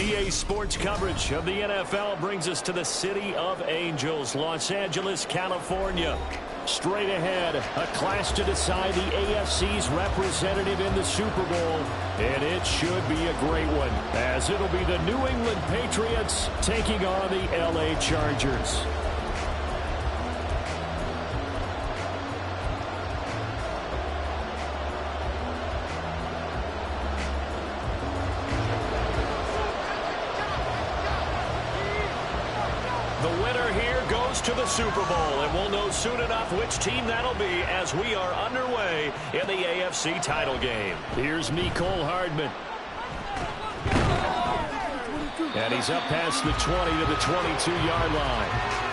EA Sports coverage of the NFL brings us to the City of Angels, Los Angeles, California. Straight ahead, a clash to decide the AFC's representative in the Super Bowl. And it should be a great one, as it'll be the New England Patriots taking on the LA Chargers. To the Super Bowl, and we'll know soon enough which team that'll be as we are underway in the AFC title game. Here's Mecole Hardman. And he's up past the 20 to the 22-yard line.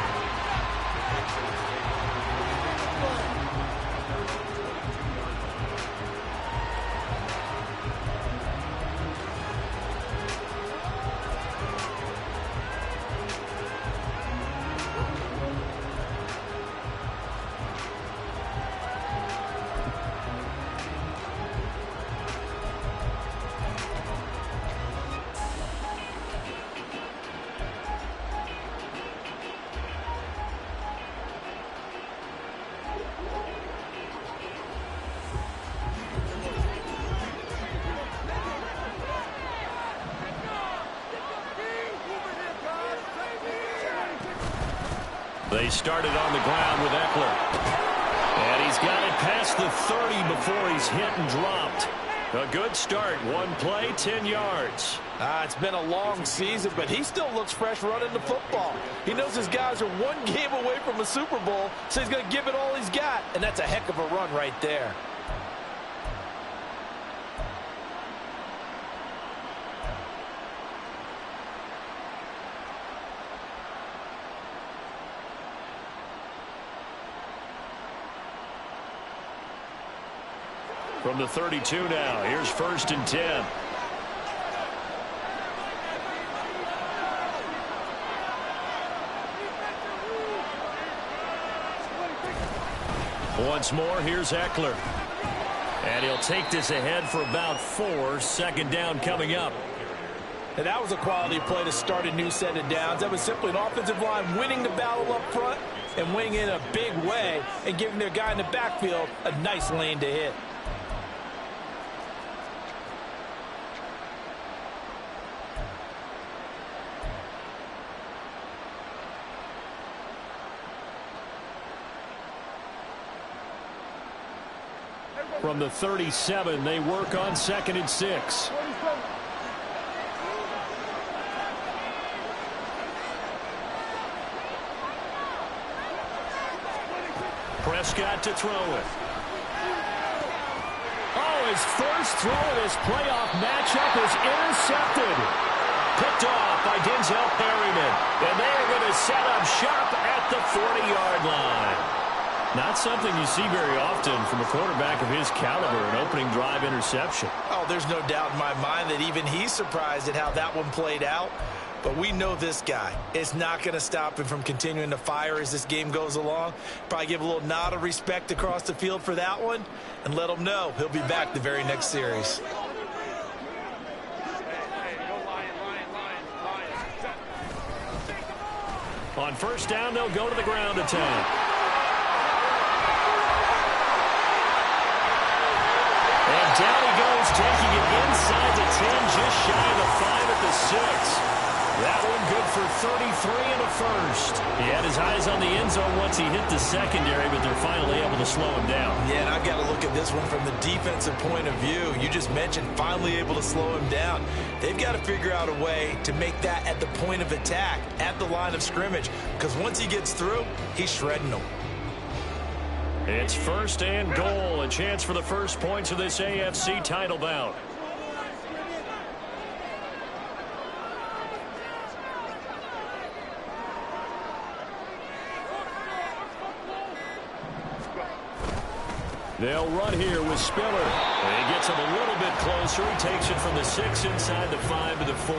They started on the ground with Eckler. And he's got it past the 30 before he's hit and dropped. A good start. One play, 10 yards. It's been a long season, but he still looks fresh running the football. He knows his guys are one game away from a Super Bowl, so he's going to give it all he's got. And that's a heck of a run right there. From the 32 now, here's 1st and 10. Once more, here's Eckler. And he'll take this ahead for about 4. Second down coming up. And that was a quality play to start a new set of downs. That was simply an offensive line winning the battle up front and winning in a big way and giving their guy in the backfield a nice lane to hit. From the 37, they work on 2nd and 6. Prescott to throw it. Oh, his first throw of this playoff matchup is intercepted. Picked off by Denzel Perryman. And they are going to set up shop at the 40-yard line. Not something you see very often from a quarterback of his caliber, an opening drive interception. Oh, there's no doubt in my mind that even he's surprised at how that one played out. But we know this guy is not going to stop him from continuing to fire as this game goes along. Probably give a little nod of respect across the field for that one and let him know he'll be back the very next series. On 1st down, they'll go to the ground attack. And down he goes, taking it inside the 10, just shy of the 5 at the 6. That one good for 33 and a first. He had his eyes on the end zone once he hit the secondary, but they're finally able to slow him down. Yeah, and I've got to look at this one from the defensive point of view. You just mentioned finally able to slow him down. They've got to figure out a way to make that at the point of attack, at the line of scrimmage, because once he gets through, he's shredding them. It's 1st and goal, a chance for the first points of this AFC title bout. They'll run here with Spiller. And he gets him a little bit closer. He takes it from the 6 inside the 5 to the 4.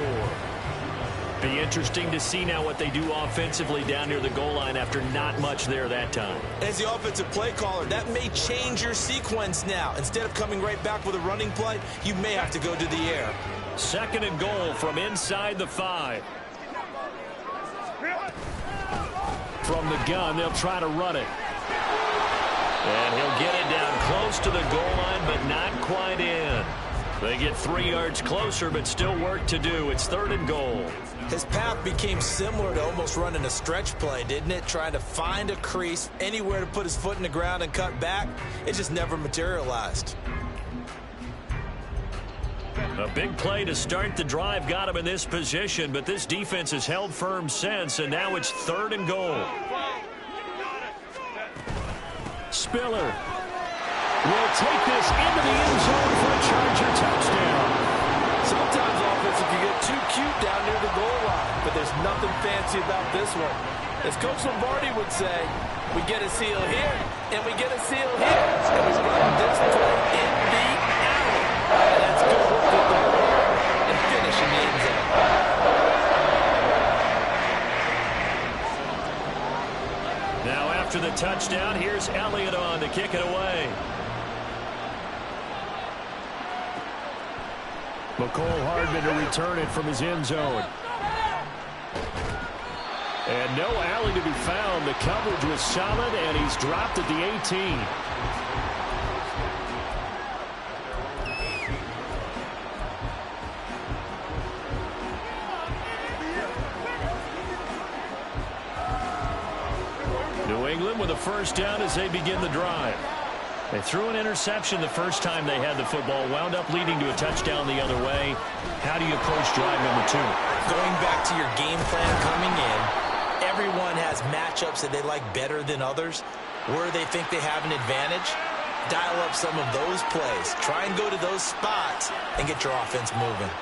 Be interesting to see now what they do offensively down near the goal line after not much there that time. As the offensive play caller, that may change your sequence now. Instead of coming right back with a running play, you may have to go to the air. Second and goal from inside the 5. From the gun, they'll try to run it. And he'll get it down close to the goal line, but not quite in. They get 3 yards closer, but still work to do. It's third and goal. His path became similar to almost running a stretch play, didn't it? Trying to find a crease, anywhere to put his foot in the ground and cut back. It just never materialized. A big play to start the drive got him in this position, but this defense has held firm since, and now it's third and goal. Spiller will take this into the end zone for a Charger touchdown. Sometimes offense can get too cute down near the goal line, but there's nothing fancy about this one. As Coach Lombardi would say, we get a seal here, and we get a seal here. And we run this play in the alley. And that's good work with the ball and finish in the end zone. Now after the touchdown, here's Elliott on to kick it away. McCole Hardman to return it from his end zone. And no alley to be found. The coverage was solid, and he's dropped at the 18. New England with a first down as they begin the drive. They threw an interception the first time they had the football, wound up leading to a touchdown the other way. How do you approach drive number 2? Going back to your game plan coming in, everyone has matchups that they like better than others. Where they think they have an advantage, dial up some of those plays. Try and go to those spots and get your offense moving.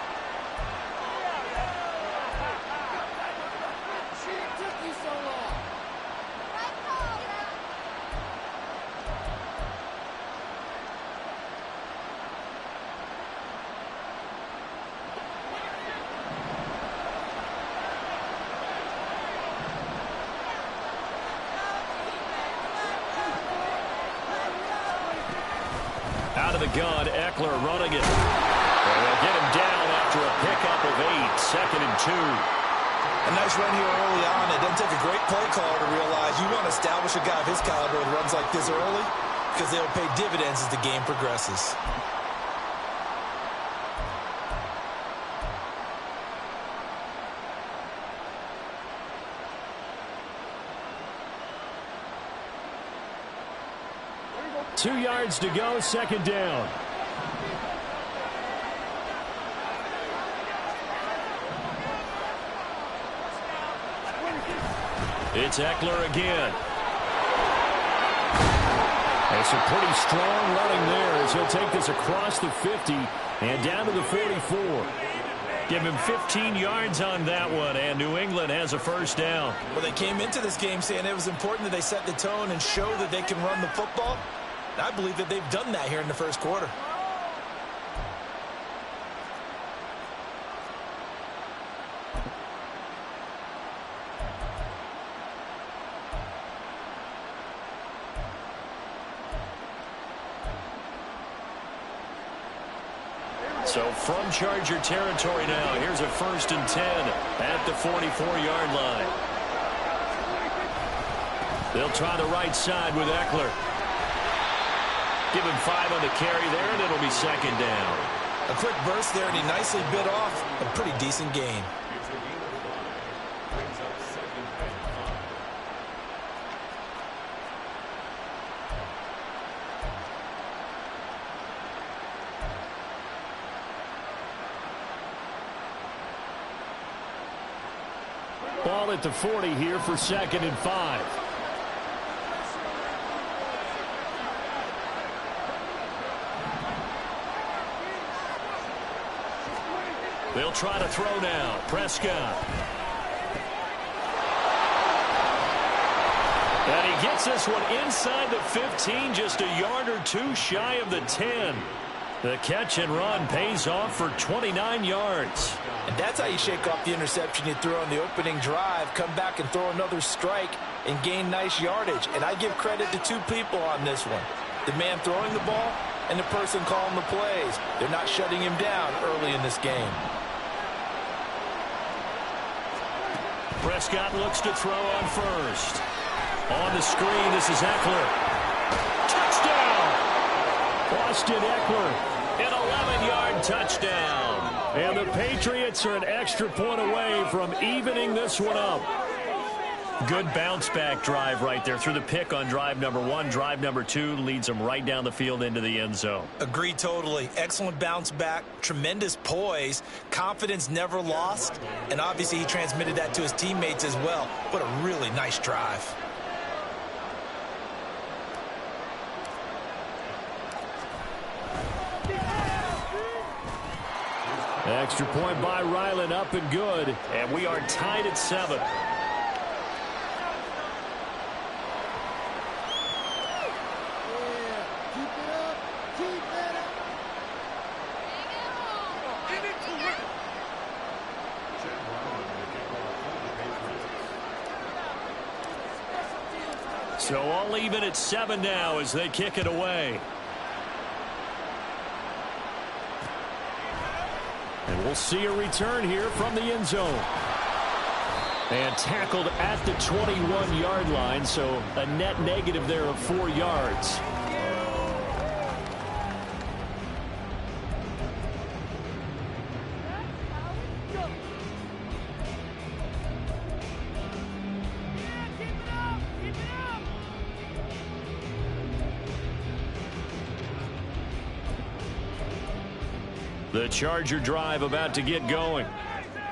Out of the gun, Eckler running it. And they'll get him down after a pickup of 8, second and 2. A nice run here early on. It doesn't take a great play caller to realize you want to establish a guy of his caliber with runs like this early because they'll pay dividends as the game progresses. Two yards to go, second down. It's Eckler again. It's a pretty strong running there as he'll take this across the 50 and down to the 44. Give him 15 yards on that one, and New England has a first down. Well, they came into this game saying it was important that they set the tone and show that they can run the football. I believe that they've done that here in the first quarter. So from Charger territory now, here's a 1st and 10 at the 44-yard line. They'll try the right side with Eckler. Give him 5 on the carry there, and it'll be second down. A quick burst there, and he nicely bit off a pretty decent gain. Ball at the 40 here for 2nd and 5. They'll try to throw now. Prescott. And he gets this one inside the 15, just a yard or 2 shy of the 10. The catch and run pays off for 29 yards. And that's how you shake off the interception you threw on the opening drive, come back and throw another strike and gain nice yardage. And I give credit to 2 people on this one. The man throwing the ball and the person calling the plays. They're not shutting him down early in this game. Prescott looks to throw on first. On the screen, this is Eckler. Touchdown! Austin Eckler, an 11-yard touchdown. And the Patriots are an extra point away from evening this one up. Good bounce-back drive right there through the pick on drive number 1. Drive number 2 leads them right down the field into the end zone. Agree totally. Excellent bounce back, tremendous poise, confidence never lost, and obviously he transmitted that to his teammates as well. What a really nice drive. Extra point by Ryland, up and good. And we are tied at 7. So all even at 7 now as they kick it away. And we'll see a return here from the end zone. And tackled at the 21-yard line, so a net negative there of 4 yards. The Charger drive about to get going.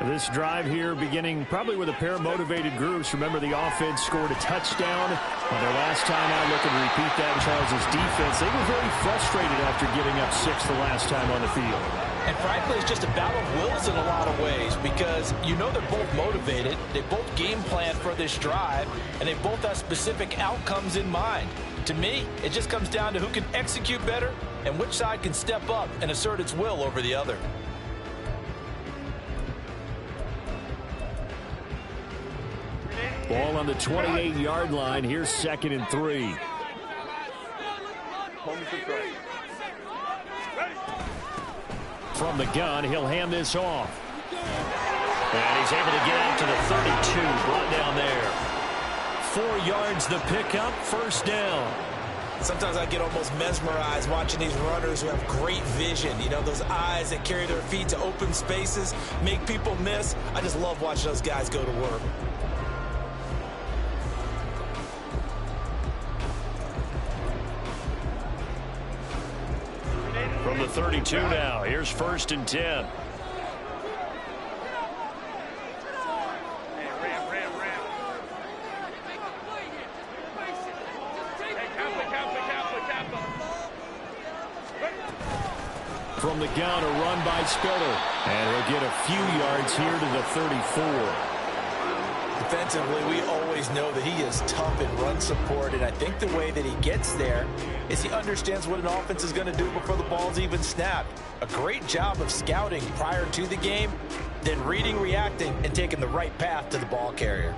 This drive here beginning probably with a pair of motivated groups. Remember, the offense scored a touchdown on their last time out. Looking to repeat that. Charles' defense, they were very frustrated after giving up 6 the last time on the field. And frankly, it's just a battle of wills in a lot of ways because you know they're both motivated. They both game plan for this drive, and they both have specific outcomes in mind. To me, it just comes down to who can execute better and which side can step up and assert its will over the other. Ball on the 28-yard line. Here's 2nd and 3. From the gun, he'll hand this off. And he's able to get out to the 32. Brought down there. 4 yards the pickup. First down. Sometimes I get almost mesmerized watching these runners who have great vision. You know, those eyes that carry their feet to open spaces, make people miss. I just love watching those guys go to work. From the 32 now, here's 1st and 10. From the gun, a run by Spiller. And he'll get a few yards here to the 34. Defensively, we always know that he is tough in run support, and I think the way that he gets there is he understands what an offense is going to do before the ball's even snapped. A great job of scouting prior to the game, then reading, reacting, and taking the right path to the ball carrier.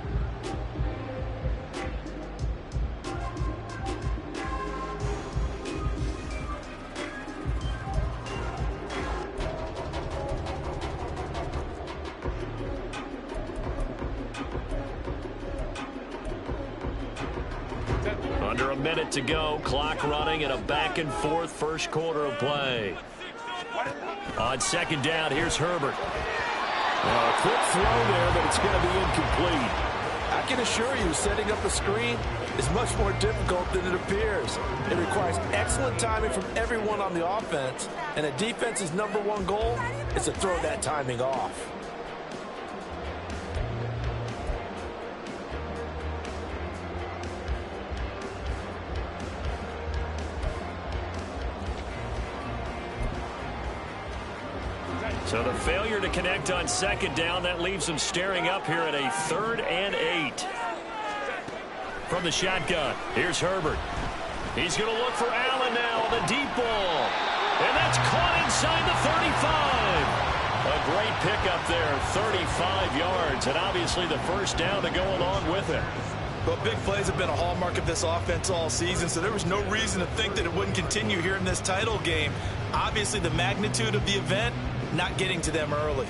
Under a minute to go, clock running, and a back-and-forth first quarter of play. On 2nd down, here's Herbert. A quick throw there, but it's going to be incomplete. I can assure you, setting up a screen is much more difficult than it appears. It requires excellent timing from everyone on the offense, and a defense's #1 goal is to throw that timing off. So the failure to connect on 2nd down, that leaves them staring up here at a 3rd and 8. From the shotgun, here's Herbert. He's going to look for Allen now on the deep ball. And that's caught inside the 35. A great pickup there, 35 yards. And obviously the first down to go along with it. Well, big plays have been a hallmark of this offense all season, so there was no reason to think that it wouldn't continue here in this title game. Obviously, the magnitude of the event, not getting to them early.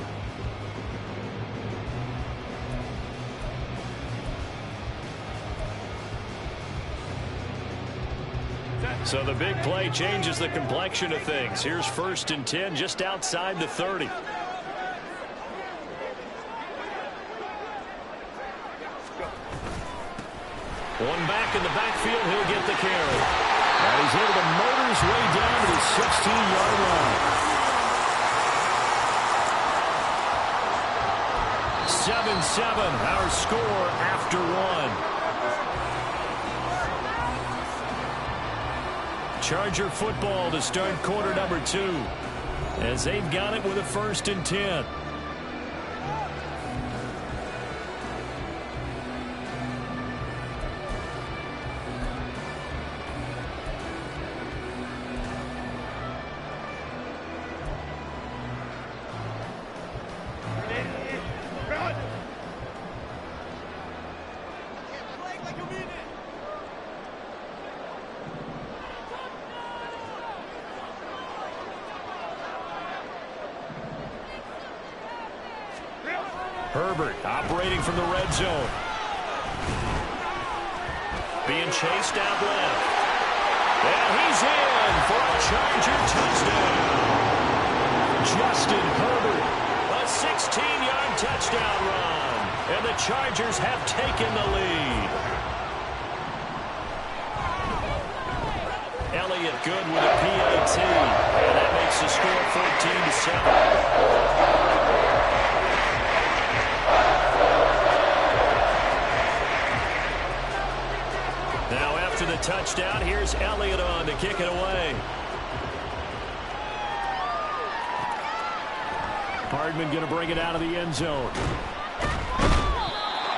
So the big play changes the complexion of things. Here's 1st and 10 just outside the 30. One back in the backfield, he'll get the carry. And he's able to motor his way down to the 16-yard line. 7-7, our score after one. Charger football to start quarter number 2, as they've got it with a 1st and 10. Herbert operating from the red zone. Being chased out left. And he's in for a Charger touchdown. Justin Herbert, a 16-yard touchdown run. And the Chargers have taken the lead. Elliott good with a PAT. And that makes the score 14-7. After the touchdown, here's Elliott on to kick it away. Hardman going to bring it out of the end zone.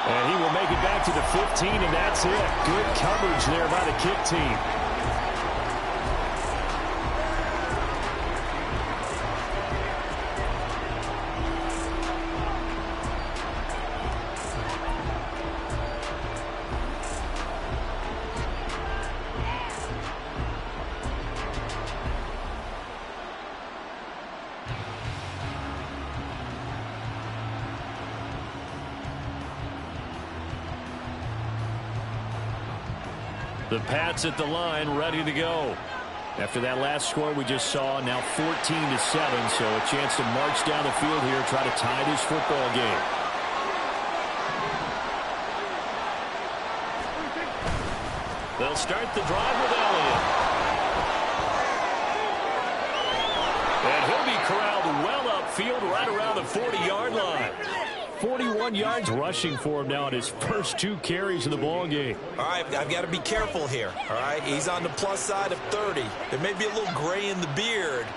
And he will make it back to the 15, and that's it. Good coverage there by the kick team. The Pats at the line, ready to go. After that last score we just saw, now 14-7, so a chance to march down the field here, try to tie this football game. They'll start the drive with Elliott. And he'll be corralled well upfield right around the 40-yard line. 41 yards rushing for him now on his first 2 carries of the ball game. All right, I've got to be careful here. All right, he's on the plus side of 30. There may be a little gray in the beard,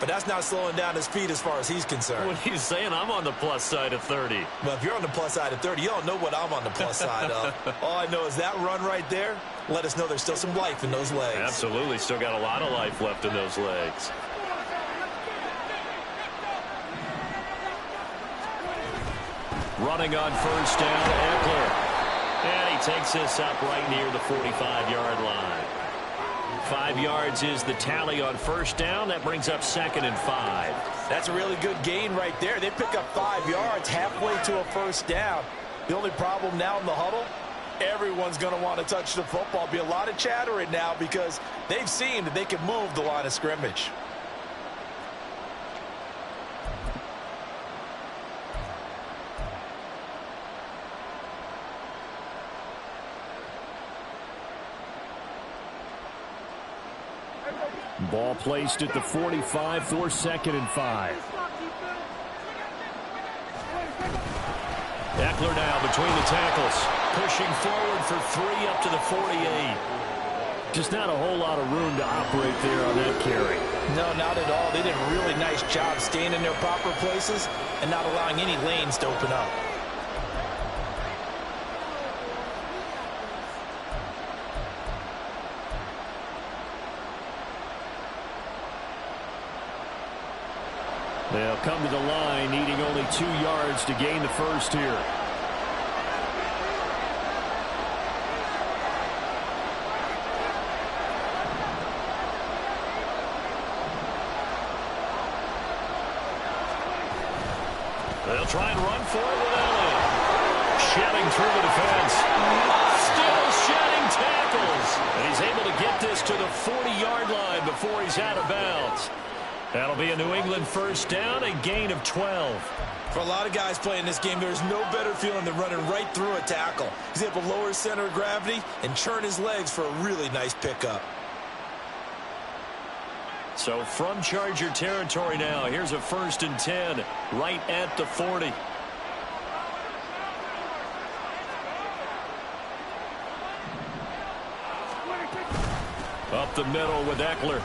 but that's not slowing down his speed as far as he's concerned. What he's saying, I'm on the plus side of 30. Well, if you're on the plus side of 30, you don't know what I'm on the plus side of. All I know is that run right there let us know there's still some life in those legs. Absolutely, still got a lot of life left in those legs. Running on first down, Eckler. And he takes this up right near the 45-yard line. 5 yards is the tally on first down. That brings up 2nd and 5. That's a really good gain right there. They pick up 5 yards halfway to a first down. The only problem now in the huddle, everyone's going to want to touch the football. Be a lot of chattering now because they've seen that they can move the line of scrimmage. Ball placed at the 45 for 2nd and 5. Eckler now between the tackles. Pushing forward for 3 up to the 48. Just not a whole lot of room to operate there on that carry. No, not at all. They did a really nice job staying in their proper places and not allowing any lanes to open up. They'll come to the line, needing only 2 yards to gain the first here. They'll try and run for it with Elliott. Shedding through the defense. Still shedding tackles. And he's able to get this to the 40-yard line before he's out of bounds. That'll be a New England first down, a gain of 12. For a lot of guys playing this game, there's no better feeling than running right through a tackle. He's able to lower his center of gravity and churn his legs for a really nice pickup. So from Charger territory now, here's a 1st and 10 right at the 40. Up the middle with Eckler.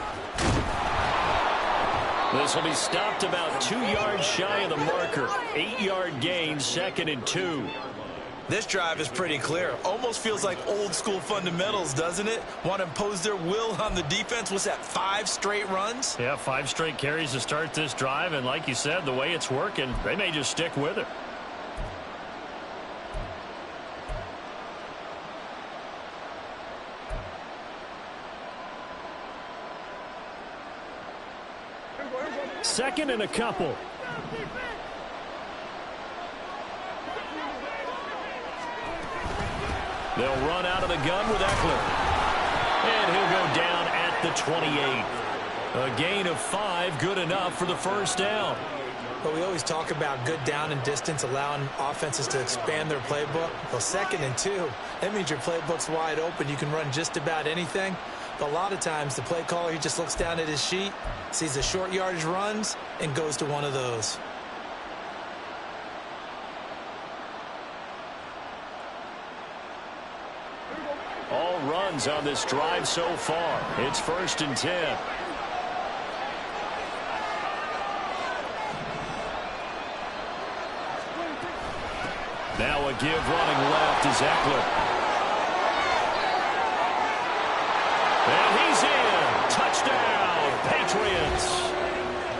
This will be stopped about 2 yards shy of the marker. 8-yard gain, 2nd and 2. This drive is pretty clear. Almost feels like old school fundamentals, doesn't it? Want to impose their will on the defense. What's that, 5 straight runs? Yeah, 5 straight carries to start this drive. And like you said, the way it's working, they may just stick with it. Second and a couple. They'll run out of the gun with Eckler. And he'll go down at the 28. A gain of 5, good enough for the first down. But we always talk about good down and distance, allowing offenses to expand their playbook. Well, 2nd and 2, that means your playbook's wide open. You can run just about anything. But a lot of times, the play caller, he just looks down at his sheet, sees the short yardage runs, and goes to one of those. All runs on this drive so far. It's 1st and 10. Now a give running left is Eckler. And he's in. Touchdown, Patriots.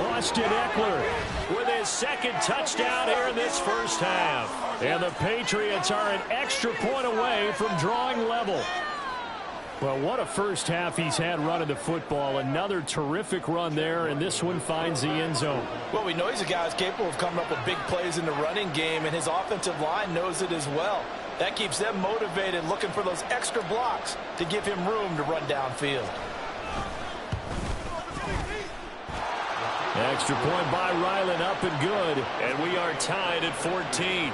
Austin Eckler with his 2nd touchdown here in this first half. And the Patriots are an extra point away from drawing level. Well, what a first half he's had running the football. Another terrific run there, and this one finds the end zone. Well, we know he's a guy who's capable of coming up with big plays in the running game, and his offensive line knows it as well. That keeps them motivated, looking for those extra blocks to give him room to run downfield. Extra point by Ryland, up and good. And we are tied at 14.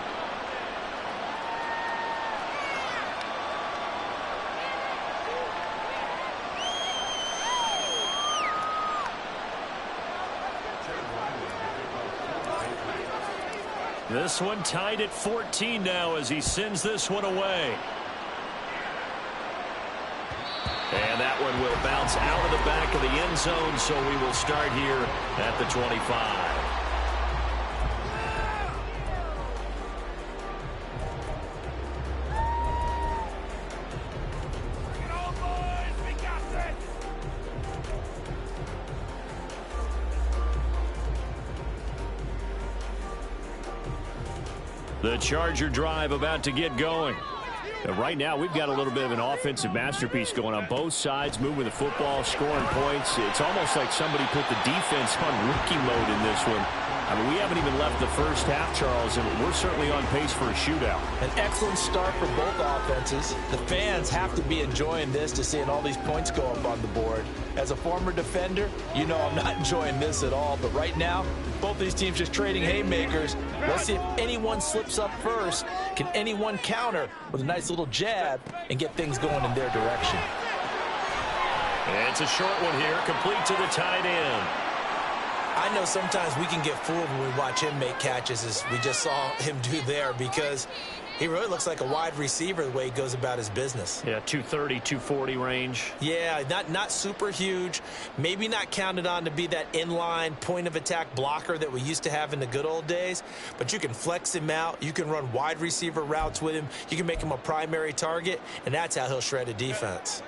This one tied at 14 now as he sends this one away. And that one will bounce out of the back of the end zone, so we will start here at the 25. The Charger drive about to get going. Right now, we've got a little bit of an offensive masterpiece going on both sides, moving the football, scoring points. It's almost like somebody put the defense on rookie mode in this one. I mean, we haven't even left the first half, Charles, and we're certainly on pace for a shootout. An excellent start for both offenses. The fans have to be enjoying this to seeing all these points go up on the board. As a former defender, you know I'm not enjoying this at all. But right now, both these teams just trading haymakers. Let's see if anyone slips up first. Can anyone counter with a nice little jab and get things going in their direction? And it's a short one here, complete to the tight end. I know sometimes we can get fooled when we watch him make catches, as we just saw him do there, because he really looks like a wide receiver the way he goes about his business. Yeah, 230, 240 range. Yeah, not super huge. Maybe not counted on to be that inline point-of-attack blocker that we used to have in the good old days. But you can flex him out. You can run wide receiver routes with him. You can make him a primary target, and that's how he'll shred a defense.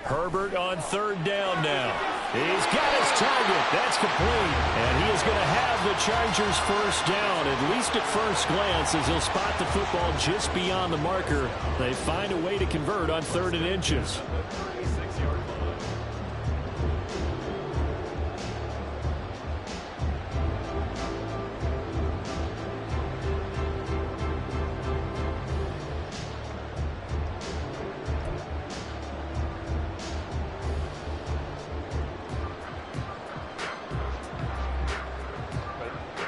Herbert on third down now. He's got his target. That's complete. And he is going to have the Chargers first down, at least at first glance, as he'll spot the football just beyond the marker. They find a way to convert on 3rd and inches.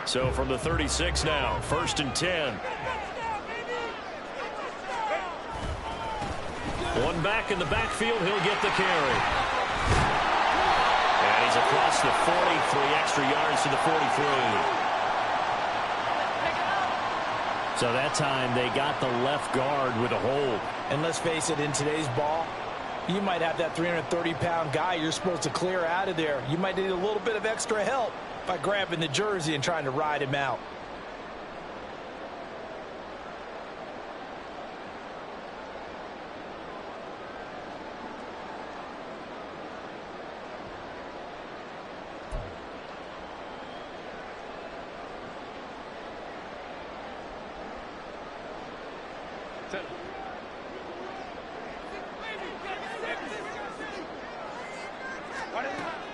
So from the 36 now, 1st and 10. One back in the backfield, he'll get the carry. And he's across the 40, 3 extra yards to the 43. So that time they got the left guard with a hold. And let's face it, in today's ball, you might have that 330-pound guy you're supposed to clear out of there. You might need a little bit of extra help by grabbing the jersey and trying to ride him out.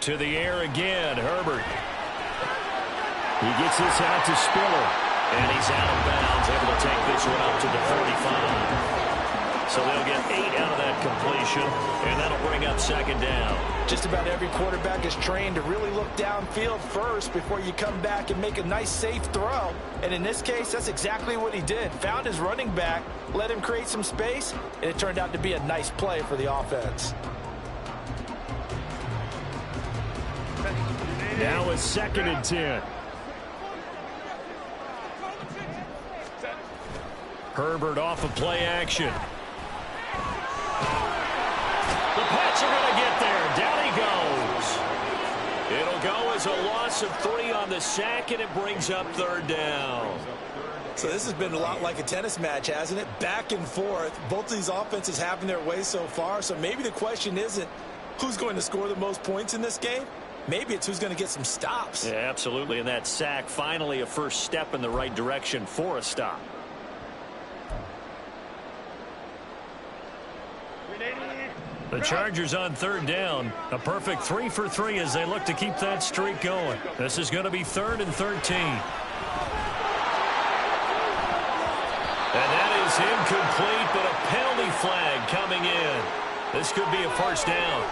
To the air again, Herbert. He gets this out to Spiller, and he's out of bounds, able to take this one up to the 35. So they'll get 8 out of that completion, and that'll bring up 2nd down. Just about every quarterback is trained to really look downfield first before you come back and make a nice, safe throw. And in this case, that's exactly what he did. Found his running back, let him create some space, and it turned out to be a nice play for the offense. Now it's 2nd and 10. Herbert off of play action. The Pats are going to get there. Down he goes. It'll go as a loss of 3 on the sack, and it brings up 3rd down. So this has been a lot like a tennis match, hasn't it? Back and forth. Both of these offenses having their way so far. So maybe the question isn't who's going to score the most points in this game. Maybe it's who's going to get some stops. Yeah, absolutely. And that sack, finally a first step in the right direction for a stop. The Chargers on 3rd down. A perfect 3 for 3 as they look to keep that streak going. This is going to be 3rd and 13. And that is incomplete, but a penalty flag coming in. This could be a first down.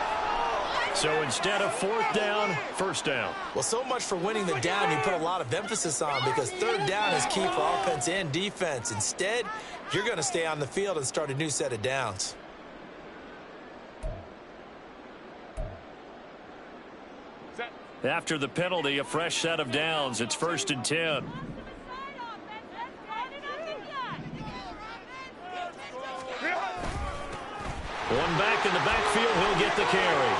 So instead of 4th down, 1st down. Well, so much for winning the down you put a lot of emphasis on, because 3rd down is key for offense and defense. Instead, you're going to stay on the field and start a new set of downs. After the penalty, a fresh set of downs. It's 1st and 10. One back in the backfield, he'll get the carry.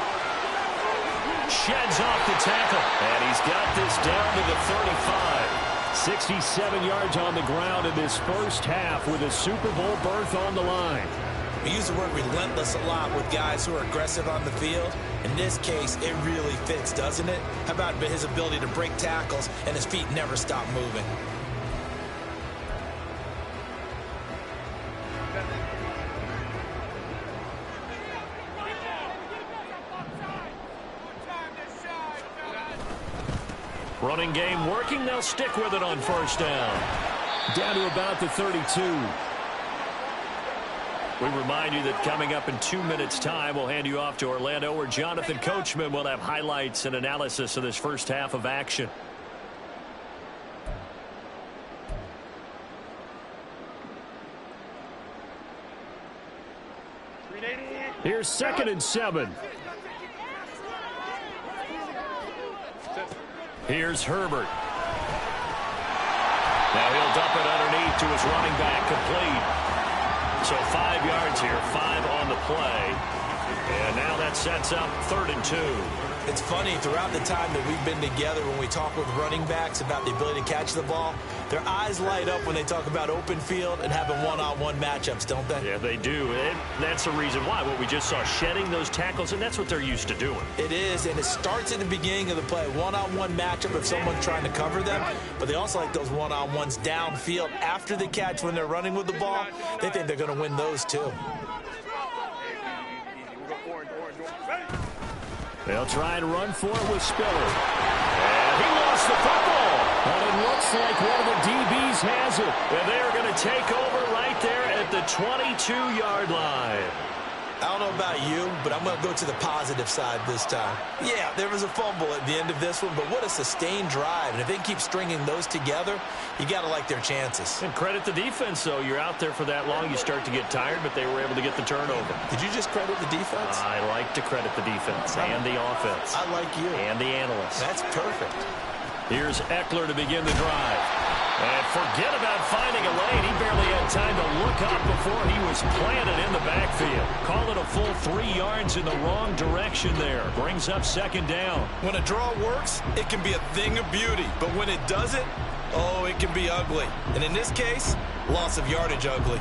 Sheds off the tackle, and he's got this down to the 35. 67 yards on the ground in this first half with a Super Bowl berth on the line. We use the word relentless a lot with guys who are aggressive on the field. In this case, it really fits, doesn't it? How about his ability to break tackles and his feet never stop moving? Running game working. They'll stick with it on 1st down. Down to about the 32. We remind you that coming up in 2 minutes' time, we'll hand you off to Orlando, where Jonathan Coachman will have highlights and analysis of this first half of action. Here's 2nd and 7. Here's Herbert. Now he'll dump it underneath to his running back, complete. So 5 yards here, 5 on the play. And now that sets up 3rd and 2. It's funny, throughout the time that we've been together, when we talk with running backs about the ability to catch the ball, their eyes light up when they talk about open field and having one-on-one matchups, don't they? Yeah, they do. And that's the reason why. What we just saw, shedding those tackles, and that's what they're used to doing. It is, and it starts at the beginning of the play. One-on-one matchup if someone's trying to cover them, but they also like those one-on-ones downfield after the catch when they're running with the ball. They think they're going to win those too. They'll try and run for it with Spiller. And he lost the football. But it looks like one of the DBs has it. And they're going to take over right there at the 22-yard line. I don't know about you, but I'm going to go to the positive side this time. Yeah, there was a fumble at the end of this one, but what a sustained drive. And if they keep stringing those together, you got to like their chances. And credit the defense, though. You're out there for that long, you start to get tired, but they were able to get the turnover. Did you just credit the defense? I like to credit the defense and the offense. I like you. And the analysts. That's perfect. Here's Eckler to begin the drive. And forget about finding a lane. He barely had time to look up before he was planted in the backfield. Call it a full 3 yards in the wrong direction there. Brings up second down. When a draw works, it can be a thing of beauty. But when it doesn't, oh, it can be ugly. And in this case, loss of yardage ugly.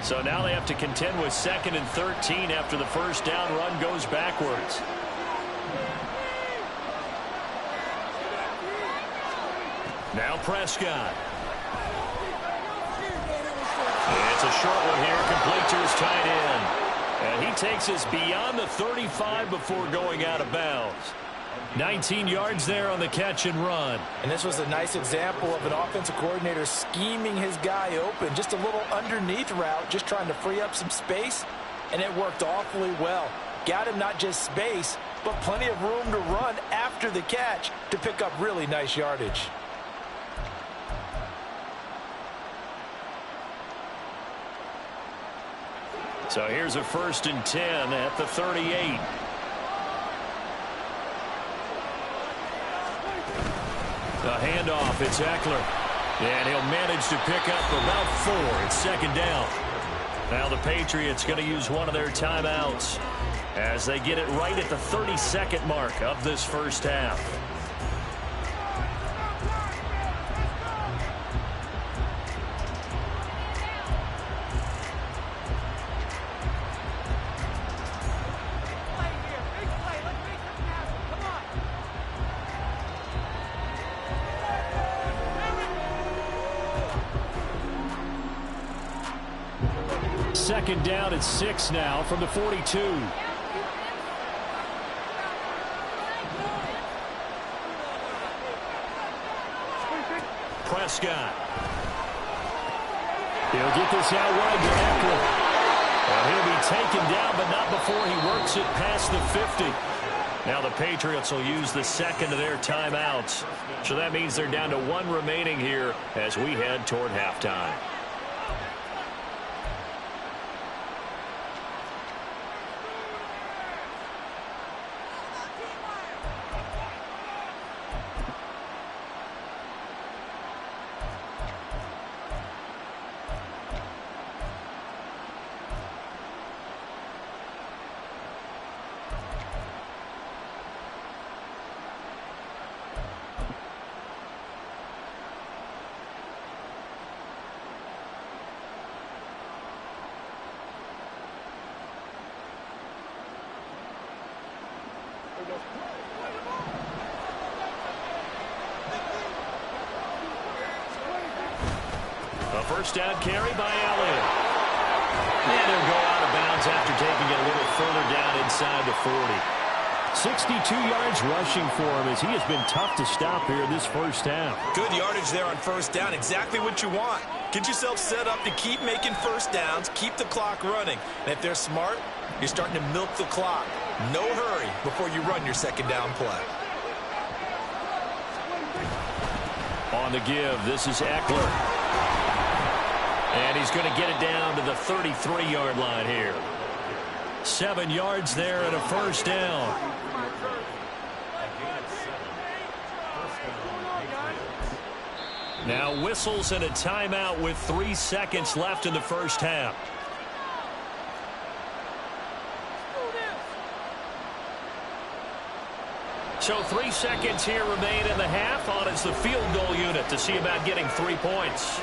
So now they have to contend with 2nd and 13 after the first down run goes backwards. Now Prescott. It's a short one here, complete to his tight end. And he takes us beyond the 35 before going out of bounds. 19 yards there on the catch and run. And this was a nice example of an offensive coordinator scheming his guy open. Just a little underneath route, just trying to free up some space, and it worked awfully well. Got him not just space, but plenty of room to run after the catch to pick up really nice yardage. So here's a 1st and 10 at the 38. A handoff, it's Eckler. And he'll manage to pick up about 4. It's second down. Now the Patriots going to use one of their timeouts as they get it right at the 32nd mark of this first half. Second down at 6 now from the 42. Prescott. He'll get this out wide to Eckler. And he'll be taken down, but not before he works it past the 50. Now the Patriots will use the second of their timeouts. So that means they're down to 1 remaining here as we head toward halftime. A first down carry by Elliott. And he'll go out of bounds after taking it a little further down inside the 40. 62 yards rushing for him as he has been tough to stop here this first half. Good yardage there on first down. Exactly what you want. Get yourself set up to keep making first downs, keep the clock running. And if they're smart, you're starting to milk the clock. No hurry before you run your second down play. On the give, this is Eckler. And he's going to get it down to the 33-yard line here. 7 yards there and a first down. Now whistles and a timeout with 3 seconds left in the first half. So 3 seconds here remain in the half. On is the field goal unit to see about getting 3 points.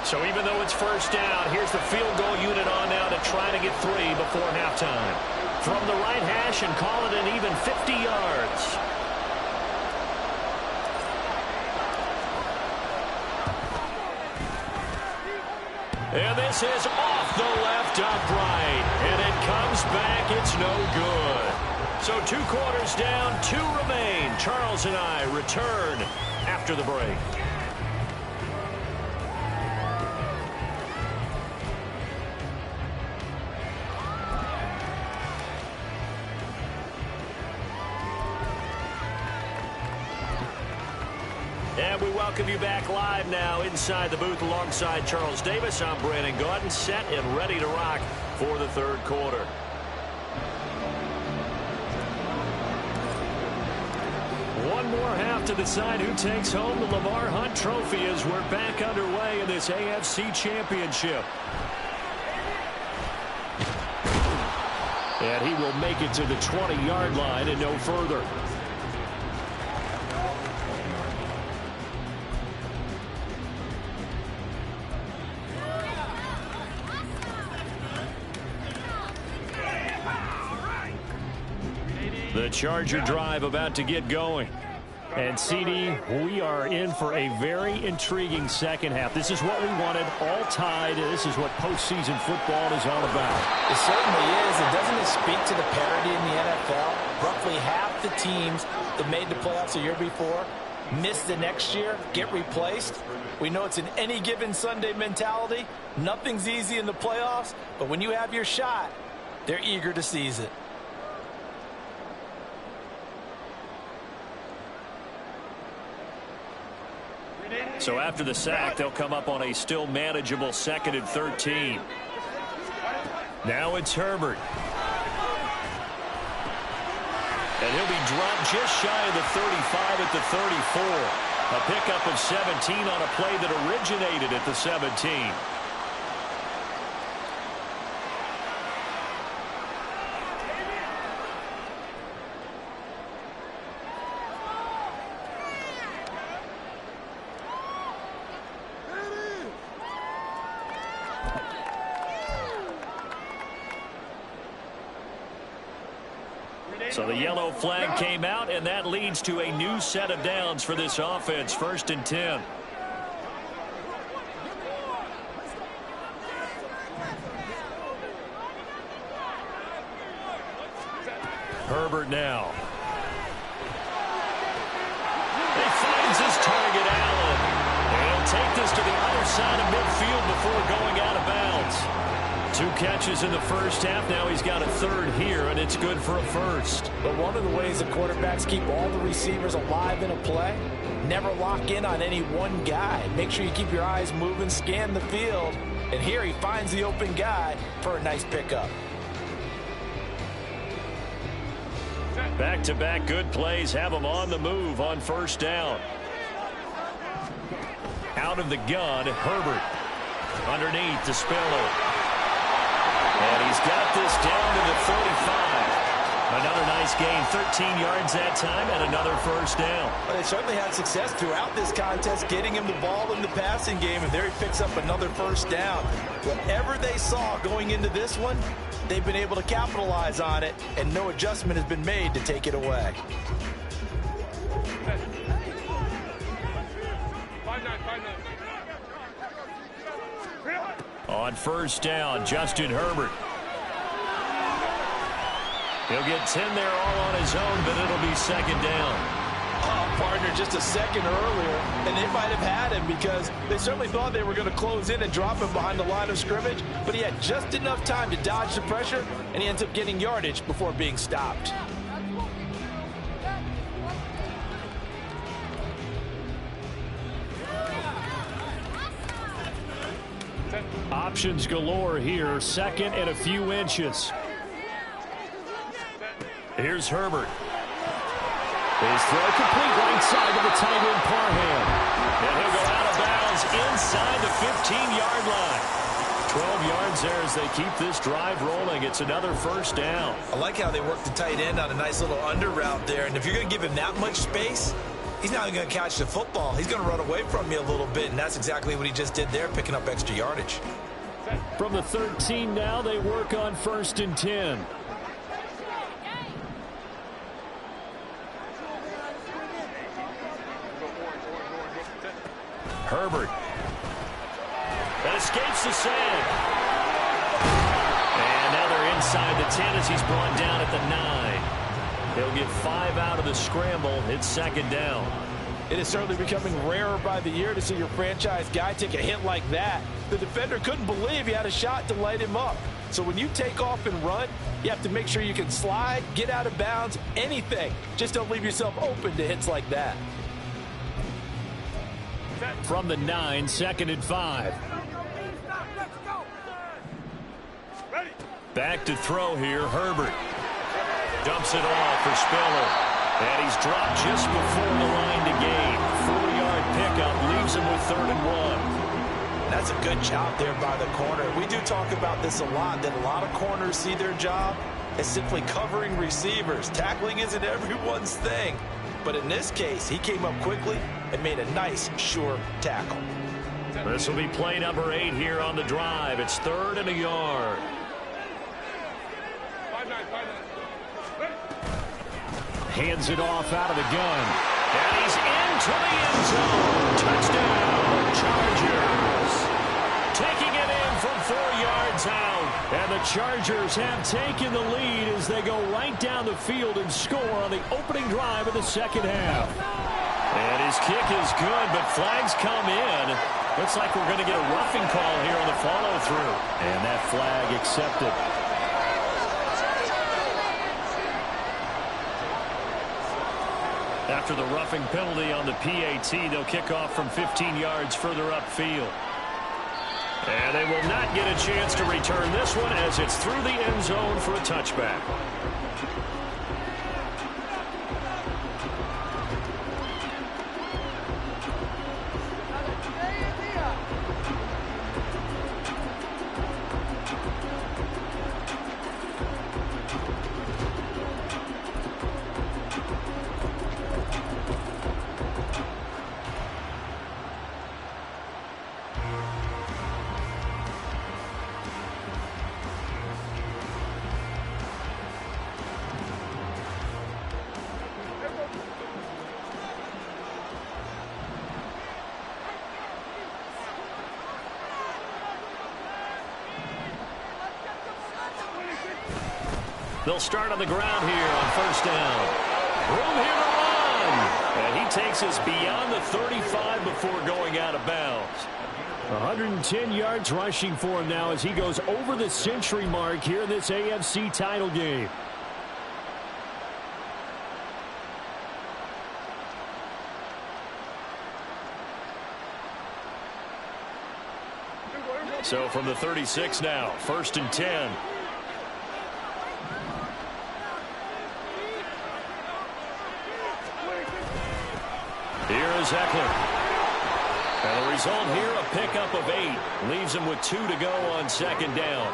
So even though it's first down, here's the field goal unit on now to try to get 3 before halftime. From the right hash and call it an even 50 yards. And this is off the left upright, and it comes back. It's no good. So 2 quarters down, 2 remain. Charles and I return after the break. And we welcome you back live now inside the booth alongside Charles Davis. I'm Brandon Gaudin, set and ready to rock for the 3rd quarter. One more half to decide who takes home the Lamar Hunt Trophy as we're back underway in this AFC Championship. And he will make it to the 20-yard line and no further. The Charger drive about to get going. And, CD, we are in for a very intriguing second half. This is what we wanted, all tied. This is what postseason football is all about. It certainly is. And doesn't it speak to the parity in the NFL? Roughly half the teams that made the playoffs the year before miss the next year, get replaced. We know it's an any given Sunday mentality. Nothing's easy in the playoffs, but when you have your shot, they're eager to seize it. So after the sack, they'll come up on a still manageable 2nd and 13. Now it's Herbert. And he'll be dropped just shy of the 35 at the 34. A pickup of 17 on a play that originated at the 17. So the yellow flag came out, and that leads to a new set of downs for this offense. 1st and 10. Herbert now. He finds his target, Allen. And he'll take this to the other side of midfield before going out of bounds. 2 catches in the first half. Now he's got a 3rd here, and it's good for a 1st. But one of the ways that quarterbacks keep all the receivers alive in a play, never lock in on any one guy. Make sure you keep your eyes moving, scan the field. And here he finds the open guy for a nice pickup. Back-to-back good plays have him on the move on 1st down. Out of the gun, Herbert. Underneath to Spiller. And he's got this down to the 35. Another nice gain, 13 yards that time, and another 1st down. Well, they certainly had success throughout this contest, getting him the ball in the passing game, and there he picks up another 1st down. Whatever they saw going into this one, they've been able to capitalize on it, and no adjustment has been made to take it away. On 1st down, Justin Herbert. He'll get 10 there all on his own, but it'll be 2nd down. Oh, partner, just a second earlier, and they might have had him because they certainly thought they were going to close in and drop him behind the line of scrimmage, but he had just enough time to dodge the pressure, and he ends up getting yardage before being stopped. Options galore here, 2nd and a few inches. Here's Herbert. His throw complete right side to the tight end Parham. And he'll go out of bounds inside the 15-yard line. 12 yards there as they keep this drive rolling. It's another 1st down. I like how they work the tight end on a nice little under route there. And if you're going to give him that much space, he's not going to catch the football. He's going to run away from you a little bit, and that's exactly what he just did there, picking up extra yardage. From the 13 now, they work on 1st and 10. Herbert. That escapes the sack. inside the 10 as he's brought down at the 9. He'll get 5 out of the scramble. It's second down. It is certainly becoming rarer by the year to see your franchise guy take a hit like that. The defender couldn't believe he had a shot to light him up. So when you take off and run, you have to make sure you can slide, get out of bounds, anything. Just don't leave yourself open to hits like that. From the 9, second and 5. Back to throw here, Herbert. Dumps it off for Spiller. And he's dropped just before the line to gain. 4-yard pickup leaves him with 3rd and 1. That's a good job there by the corner. We do talk about this a lot, that a lot of corners see their job as simply covering receivers. Tackling isn't everyone's thing. But in this case, he came up quickly and made a nice, sure tackle. This will be play number 8 here on the drive. It's 3rd and a yard. Hands it off out of the gun. And he's into the end zone. Touchdown, Chargers. Taking it in from 4 yards out. And the Chargers have taken the lead as they go right down the field and score on the opening drive of the second half. And his kick is good, but flags come in. Looks like we're going to get a roughing call here on the follow-through. And that flag accepted. After the roughing penalty on the PAT, they'll kick off from 15 yards further upfield. And they will not get a chance to return this one as it's through the end zone for a touchback. They'll start on the ground here on first down. Room here to run. And he takes us beyond the 35 before going out of bounds. 110 yards rushing for him now as he goes over the century mark here in this AFC title game. So from the 36 now, 1st and 10. Here is Eckler. And the result here, a pickup of 8. Leaves him with 2 to go on second down.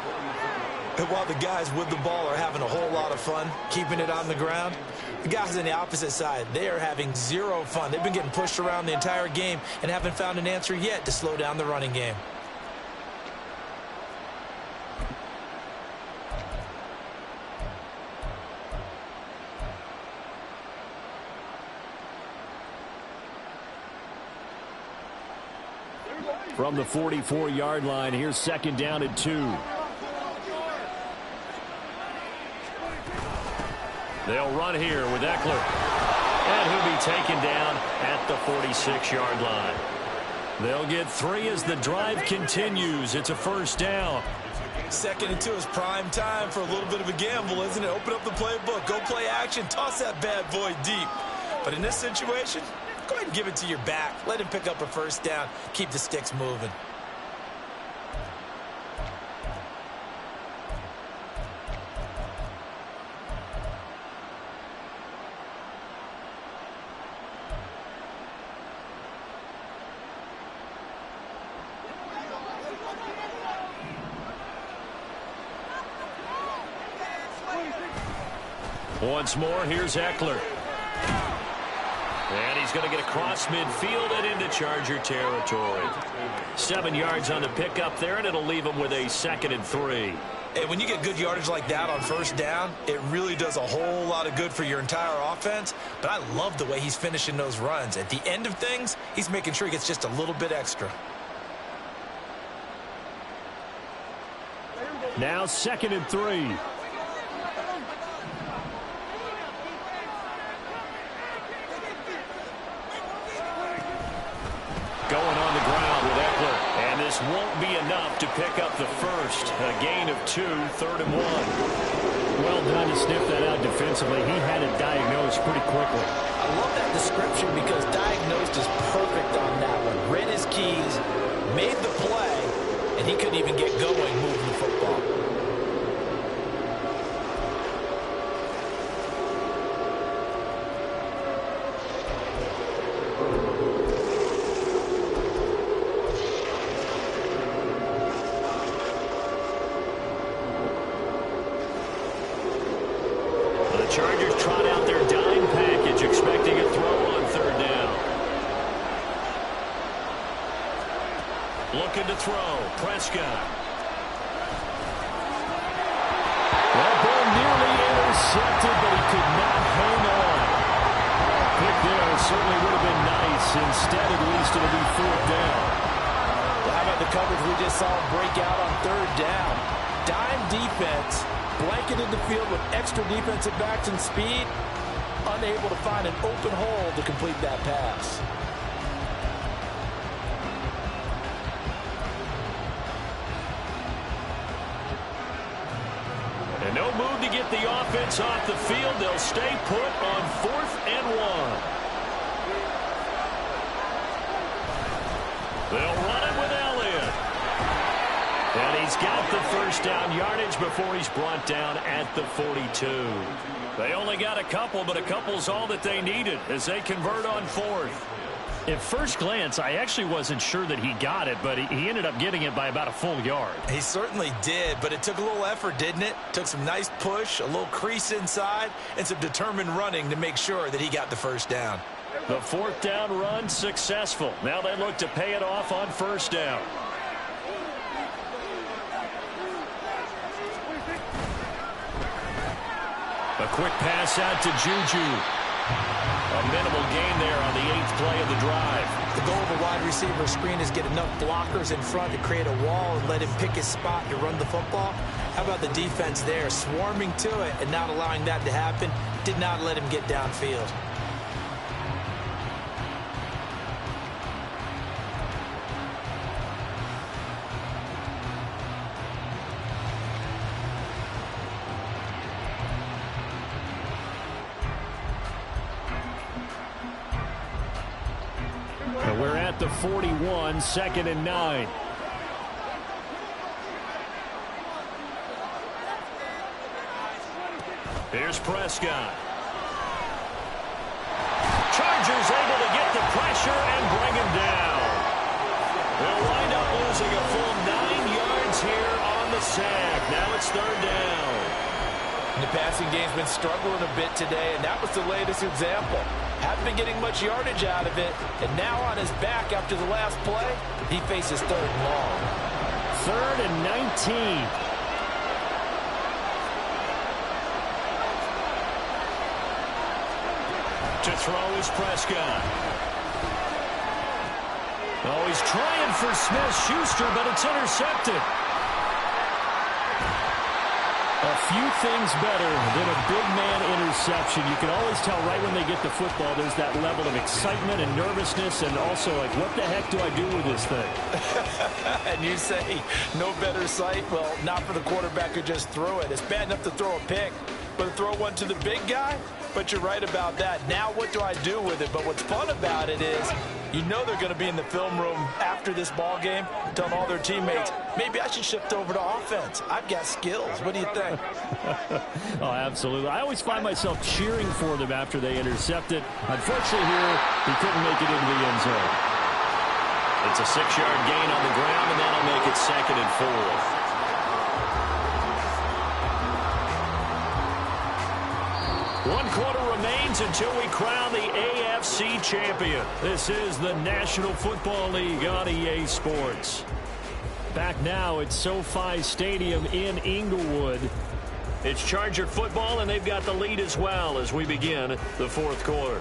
And while the guys with the ball are having a whole lot of fun keeping it on the ground, the guys on the opposite side, they are having zero fun. They've been getting pushed around the entire game and haven't found an answer yet to slow down the running game. From the 44-yard line, here's second down and 2. They'll run here with Eckler. And he'll be taken down at the 46-yard line. They'll get 3 as the drive continues. It's a first down. 2nd and 2 is prime time for a little bit of a gamble, isn't it? Open up the playbook, go play action, toss that bad boy deep. But in this situation, go ahead and give it to your back. Let him pick up a first down. Keep the sticks moving. Once more, here's Eckler. And he's going to get across midfield and into Charger territory. 7 yards on the pickup there, and it'll leave him with a 2nd and 3. And when you get good yardage like that on first down, it really does a whole lot of good for your entire offense. But I love the way he's finishing those runs. At the end of things, he's making sure he gets just a little bit extra. Now 2nd and 3. just won't be enough to pick up the first. A gain of 2, 3rd and 1. Well done to sniff that out defensively. He had it diagnosed pretty quickly. I love that description because diagnosed is perfect on that one. Read his keys, made the play, and he couldn't even get going moving the football. Chargers trot out their dime package, expecting a throw on 3rd down. Looking to throw. Prescott. That ball nearly intercepted, but he could not hang on. Pick there certainly would have been nice. Instead, at least it'll be 4th down. Well, how about the coverage we just saw break out on 3rd down? Dime defense. Blanketed the field with extra defensive backs and speed, unable to find an open hole to complete that pass. And no move to get the offense off the field. They'll stay put on 4th and 1. They'll run it with Elliott. And he's got the first down yardage before he's brought down at the 42. They only got a couple, but a couple's all that they needed as they convert on 4th. At first glance, I actually wasn't sure that he got it, but he ended up getting it by about a full yard. He certainly did, but it took a little effort, didn't it? Took some nice push, a little crease inside, and some determined running to make sure that he got the first down. The 4th down run successful. Now they look to pay it off on 1st down. A quick pass out to Juju. A minimal gain there on the 8th play of the drive. The goal of a wide receiver screen is get enough blockers in front to create a wall and let him pick his spot to run the football. How about the defense there, swarming to it and not allowing that to happen? Did not let him get downfield. We're at the 41, 2nd and 9. Here's Prescott. Chargers able to get the pressure and bring him down. They'll wind up losing a full 9 yards here on the sack. Now it's 3rd down. The passing game's been struggling a bit today, and that was the latest example. Haven't been getting much yardage out of it, and now on his back after the last play, he faces 3rd and long. 3rd and 19. To throw is Prescott. Oh, he's trying for Smith-Schuster, but it's intercepted. A few things better than a big man interception. You can always tell right when they get the football, there's that level of excitement and nervousness, and also like, what the heck do I do with this thing? And you say, no better sight? Well, not for the quarterback who just threw it. It's bad enough to throw a pick, but to throw one to the big guy? But you're right about that. Now what do I do with it? But what's fun about it is, you know they're going to be in the film room after this ball game, telling all their teammates, maybe I should shift over to offense. I've got skills. What do you think? Oh, absolutely. I always find myself cheering for them after they intercept it. Unfortunately here, he couldn't make it into the end zone. It's a 6-yard gain on the ground, and that'll make it 2nd and 4. 1 quarter remains until we crown the AFC champion. This is the National Football League on EA Sports. Back now at SoFi Stadium in Inglewood. It's Charger football, and they've got the lead as well as we begin the 4th quarter.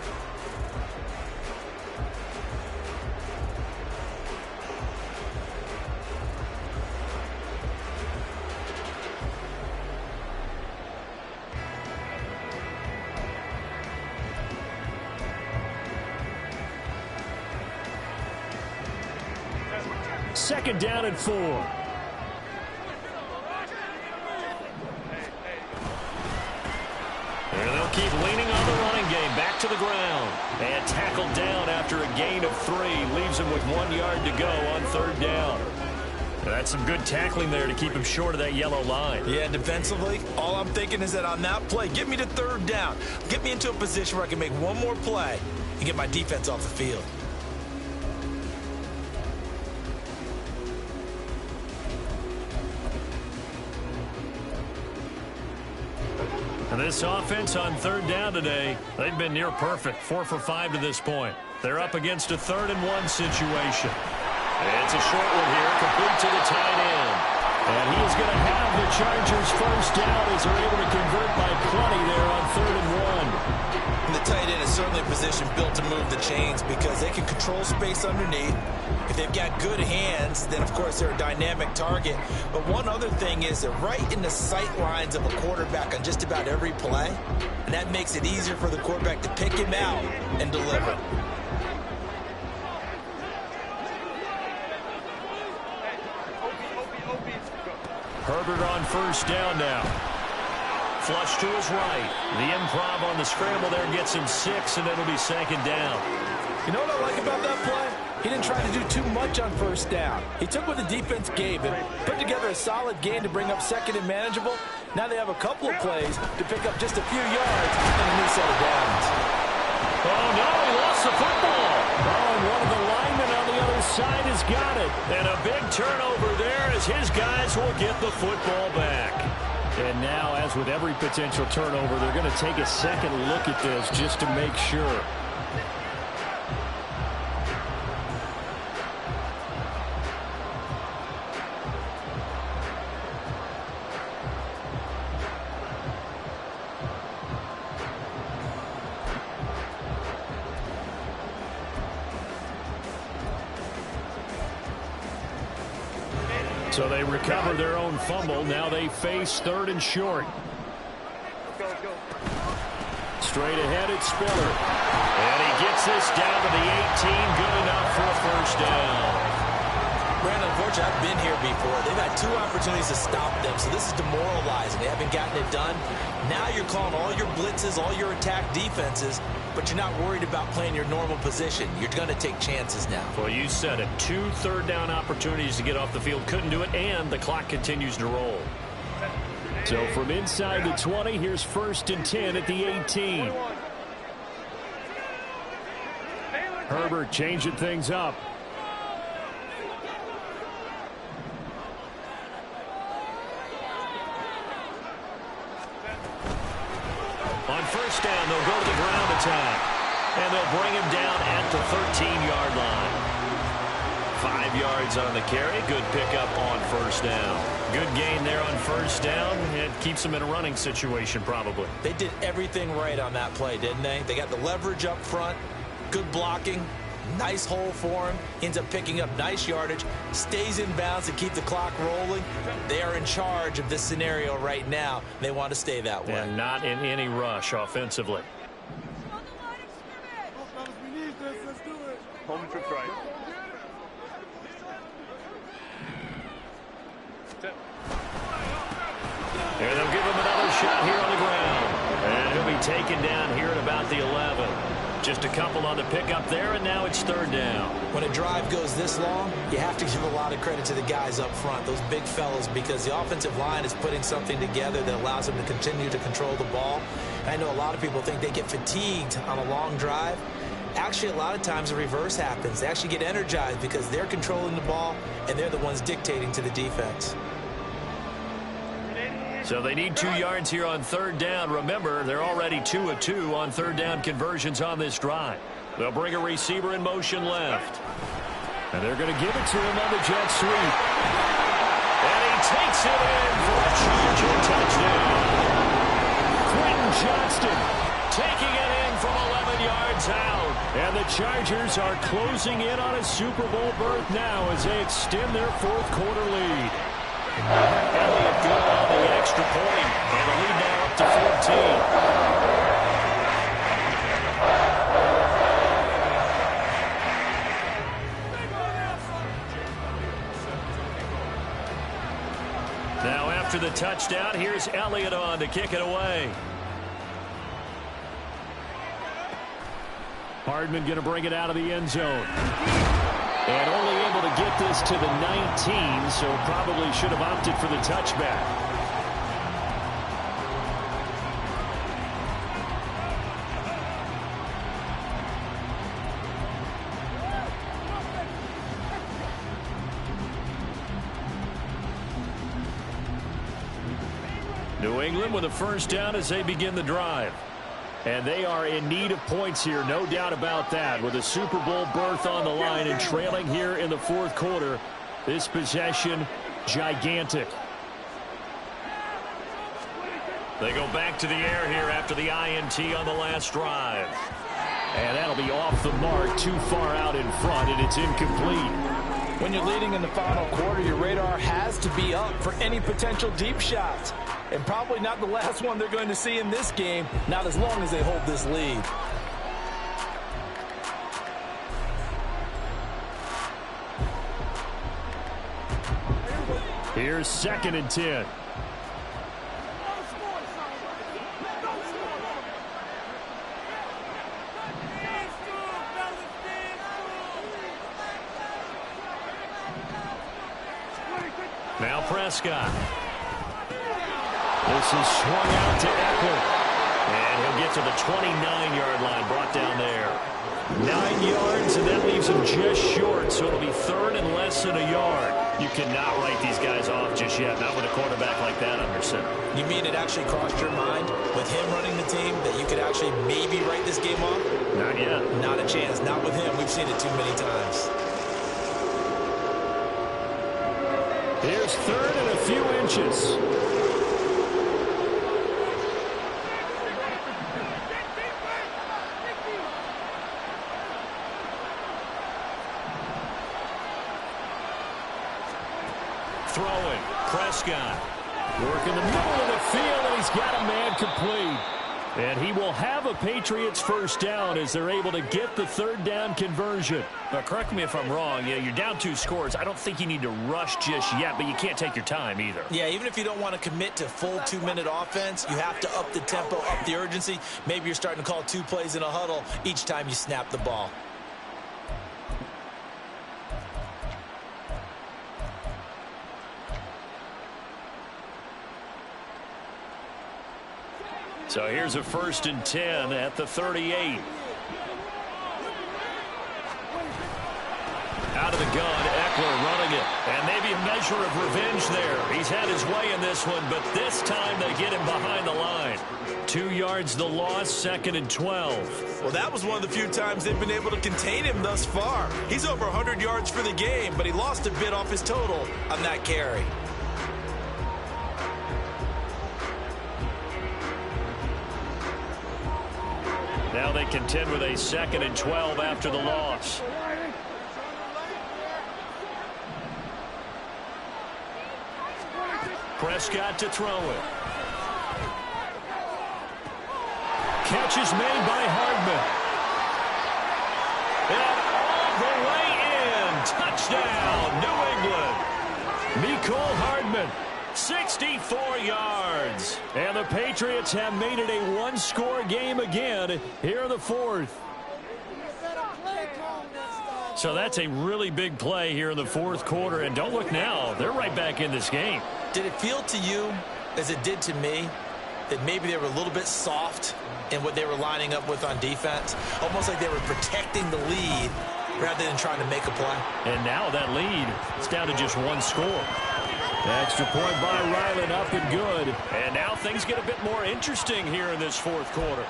2nd down and 4. And they'll keep leaning on the running game. Back to the ground. And tackled down after a gain of 3. Leaves him with 1 yard to go on 3rd down. That's some good tackling there to keep him short of that yellow line. Yeah, defensively, all I'm thinking is that on that play, get me to 3rd down. Get me into a position where I can make one more play and get my defense off the field. And this offense on 3rd down today, they've been near perfect. 4 for 5 to this point. They're up against a 3rd and 1 situation. It's a short one here, complete to the tight end. And he is going to have the Chargers 1st down as they're able to convert by plenty there on 3rd and 1. And the tight end is certainly a position built to move the chains because they can control space underneath. If they've got good hands, then of course they're a dynamic target. But one other thing is they're right in the sight lines of a quarterback on just about every play. And that makes it easier for the quarterback to pick him out and deliver. Herbert on 1st down now. Flush to his right. The improv on the scramble there gets him 6, and it'll be 2nd down. You know what I like about that play? He didn't try to do too much on 1st down. He took what the defense gave him, put together a solid game to bring up 2nd and manageable. Now they have a couple of plays to pick up just a few yards and a new set of downs. Oh, no, he lost the football. Oh, and one of the linemen on the other side has got it. And a big turnover there as his guys will get the football back. And now, as with every potential turnover, they're going to take a second look at this just to make sure. So they recover their own fumble. Now they face 3rd and short. Straight ahead, it's Spiller. And he gets this down to the 18. Good enough for a 1st down. Brandon, unfortunately, I've been here before. They've had 2 opportunities to stop them, so this is demoralizing. They haven't gotten it done. Now you're calling all your blitzes, all your attack defenses, but you're not worried about playing your normal position. You're going to take chances now. Well, you said it. 2 3rd down opportunities to get off the field. Couldn't do it, and the clock continues to roll. So from inside the 20, here's 1st and 10 at the 18. Herbert changing things up. On 1st down, they'll go to the ground attack. And they'll bring him down at the 13-yard line. 5 yards on the carry. Good pickup on 1st down. Good gain there on 1st down. It keeps them in a running situation probably. They did everything right on that play, didn't they? They got the leverage up front. Good blocking. Nice hole for him. Ends up picking up nice yardage. Stays in bounds to keep the clock rolling. They are in charge of this scenario right now. They want to stay that way. And not in any rush offensively. Home trip right. There, they'll give him another shot here on the ground. And he'll be taken down here at about the 11. Just a couple on the pickup there, and now it's 3rd down. When a drive goes this long, you have to give a lot of credit to the guys up front, those big fellas, because the offensive line is putting something together that allows them to continue to control the ball. And I know a lot of people think they get fatigued on a long drive. Actually, a lot of times the reverse happens. They actually get energized because they're controlling the ball, and they're the ones dictating to the defense. So they need 2 yards here on 3rd down. Remember, they're already 2 of 2 on 3rd down conversions on this drive. They'll bring a receiver in motion left. And they're going to give it to him on the jet sweep. And he takes it in for a Charger touchdown. Quentin Johnston taking it in from 11 yards out. And the Chargers are closing in on a Super Bowl berth now as they extend their 4th quarter lead. Elliott good on the extra point, and the lead now up to 14. after the touchdown. Here's Elliott on to kick it away. Hardman going to bring it out of the end zone. And only able to get this to the 19, so probably should have opted for the touchback. New England with a first down as they begin the drive. And they are in need of points here, no doubt about that. With a Super Bowl berth on the line and trailing here in the fourth quarter, this possession gigantic. They go back to the air here after the INT on the last drive. And that'll be off the mark, too far out in front, and it's incomplete. When you're leading in the final quarter, your radar has to be up for any potential deep shots. And probably not the last one they're going to see in this game, not as long as they hold this lead. Here's 2nd and 10. Now Prescott. This is swung out to Eckler. And he'll get to the 29-yard line, brought down there. 9 yards, and that leaves him just short, so it'll be 3rd and less than a yard. You cannot write these guys off just yet, not with a quarterback like that under center. You mean it actually crossed your mind with him running the team that you could actually maybe write this game off? Not yet. Not a chance. Not with him. We've seen it too many times. Here's 3rd and a few inches. Throwing. Prescott. Working the middle of the field, and he's got a man complete. And he will have a Patriots first down as they're able to get the 3rd down conversion. Now, correct me if I'm wrong. Yeah, you're down 2 scores. I don't think you need to rush just yet, but you can't take your time either. Yeah, even if you don't want to commit to full 2-minute offense, you have to up the tempo, up the urgency. Maybe you're starting to call 2 plays in a huddle each time you snap the ball. So here's a 1st and 10 at the 38. Out of the gun, Eckler running it. And maybe a measure of revenge there. He's had his way in this one, but this time they get him behind the line. 2 yards the loss, 2nd and 12. Well, that was one of the few times they've been able to contain him thus far. He's over 100 yards for the game, but he lost a bit off his total on that carry. Now they contend with a 2nd and 12 after the loss. Prescott to throw it. Catch is made by Hardman. And all the way in. Touchdown, New England. Mecole Hardman. 64 yards. And the Patriots have made it a one-score game again here in the fourth. So that's a really big play here in the fourth quarter. And don't look now. They're right back in this game. Did it feel to you, as it did to me, that maybe they were a little bit soft in what they were lining up with on defense? Almost like they were protecting the lead rather than trying to make a play. And now that lead is down to just one score. Extra point by Ryland, up and good. And now things get a bit more interesting here in this fourth quarter.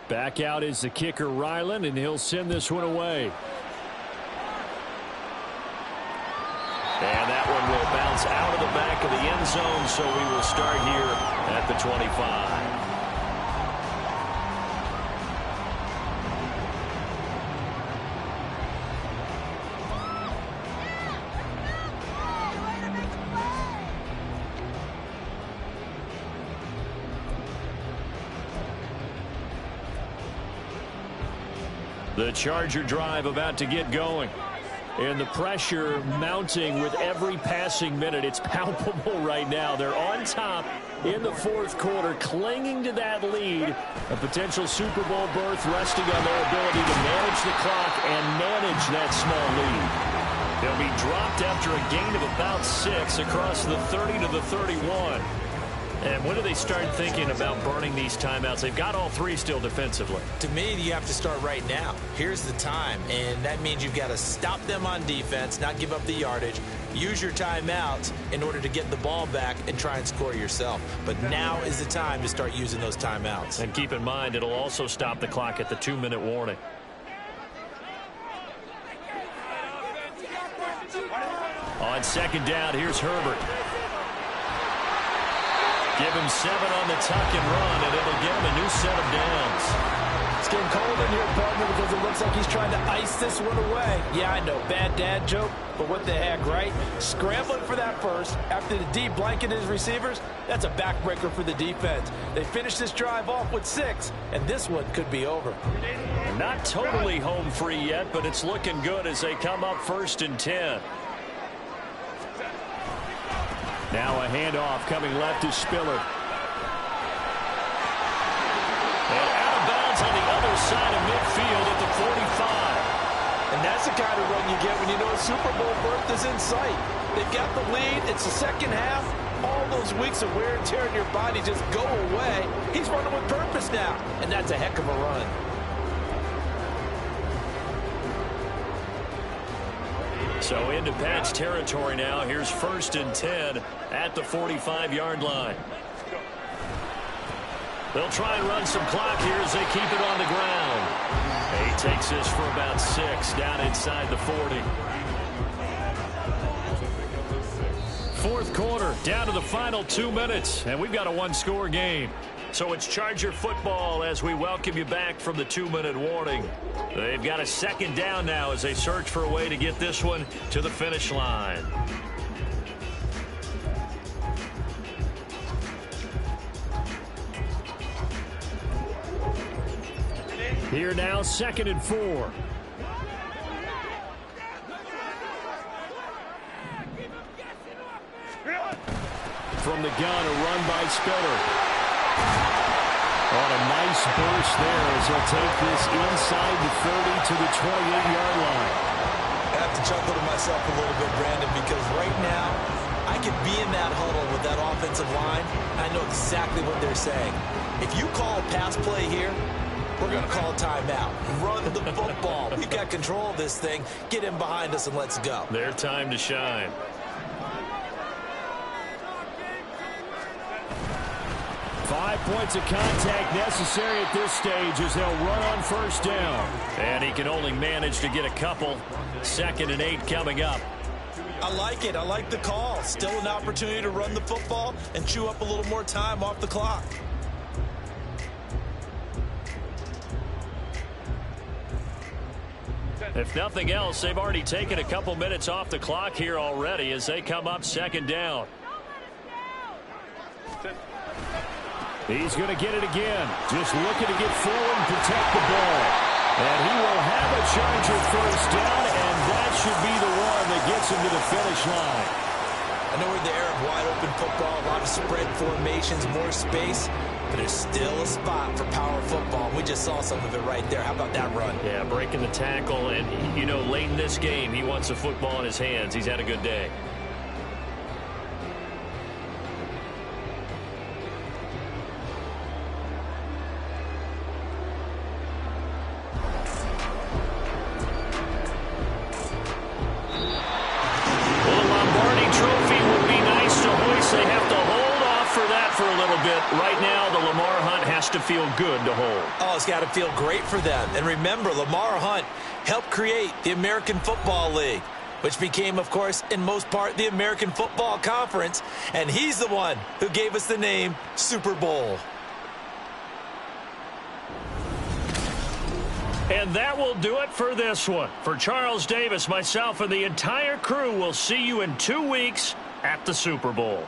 Back out is the kicker, Ryland, and he'll send this one away. And that one will bounce out of the back of the end zone, so we will start here at the 25. The Charger drive about to get going. And the pressure mounting with every passing minute. It's palpable right now. They're on top in the fourth quarter, clinging to that lead. A potential Super Bowl berth resting on their ability to manage the clock and manage that small lead. They'll be dropped after a gain of about 6 across the 30 to the 31. And when do they start thinking about burning these timeouts? They've got all 3 still defensively. To me, you have to start right now. Here's the time, and that means you've got to stop them on defense, not give up the yardage, use your timeouts in order to get the ball back and try and score yourself. But now is the time to start using those timeouts. And keep in mind, it'll also stop the clock at the 2-minute warning. On second down, here's Herbert. Give him 7 on the tuck and run, and it'll give him a new set of downs. It's getting cold in here, partner, because it looks like he's trying to ice this one away. Yeah, I know, bad dad joke, but what the heck, right? Scrambling for that first after the D blanketed his receivers, that's a backbreaker for the defense. They finished this drive off with 6, and this one could be over. Not totally home free yet, but it's looking good as they come up 1st and 10. Now a handoff coming left to Spiller. And out of bounds on the other side of midfield at the 45. And that's the kind of run you get when you know a Super Bowl berth is in sight. They've got the lead. It's the second half. All those weeks of wear and tear in your body just go away. He's running with purpose now, and that's a heck of a run. So into Pat's territory now. Here's 1st and 10 at the 45-yard line. They'll try and run some clock here as they keep it on the ground. He takes this for about 6 down inside the 40. Fourth quarter, down to the final 2 minutes, and we've got a 1-score game. So it's Charger football as we welcome you back from the 2-minute warning. They've got a second down now as they search for a way to get this one to the finish line. Here now, 2nd and 4. From the gun, a run by Spiller. On a nice burst there as he'll take this inside the 30 to the 28-yard line. I have to chuckle to myself a little bit, Brandon, because right now I could be in that huddle with that offensive line. I know exactly what they're saying. If you call a pass play here, we're going to call a timeout. Run the football. We've got control of this thing. Get in behind us and let's go. Their time to shine. 5 points of contact necessary at this stage as they'll run on 1st down. And he can only manage to get a couple. 2nd and 8 coming up. I like it. I like the call. Still an opportunity to run the football and chew up a little more time off the clock. If nothing else, they've already taken a couple minutes off the clock here already as they come up 2nd down. He's going to get it again. Just looking to get forward and protect the ball. And he will have a Charger 1st down, and that should be the one that gets him to the finish line. I know we're in the era of wide-open football, a lot of spread formations, more space, but there's still a spot for power football. We just saw some of it right there. How about that run? Yeah, breaking the tackle, and, you know, late in this game, he wants the football in his hands. He's had a good day. Right now, the Lamar Hunt has to feel good to hold. Oh, it's got to feel great for them. And remember, Lamar Hunt helped create the American Football League, which became, of course, in most part, the American Football Conference. And he's the one who gave us the name Super Bowl. And that will do it for this one. For Charles Davis, myself, and the entire crew, we'll see you in 2 weeks at the Super Bowl.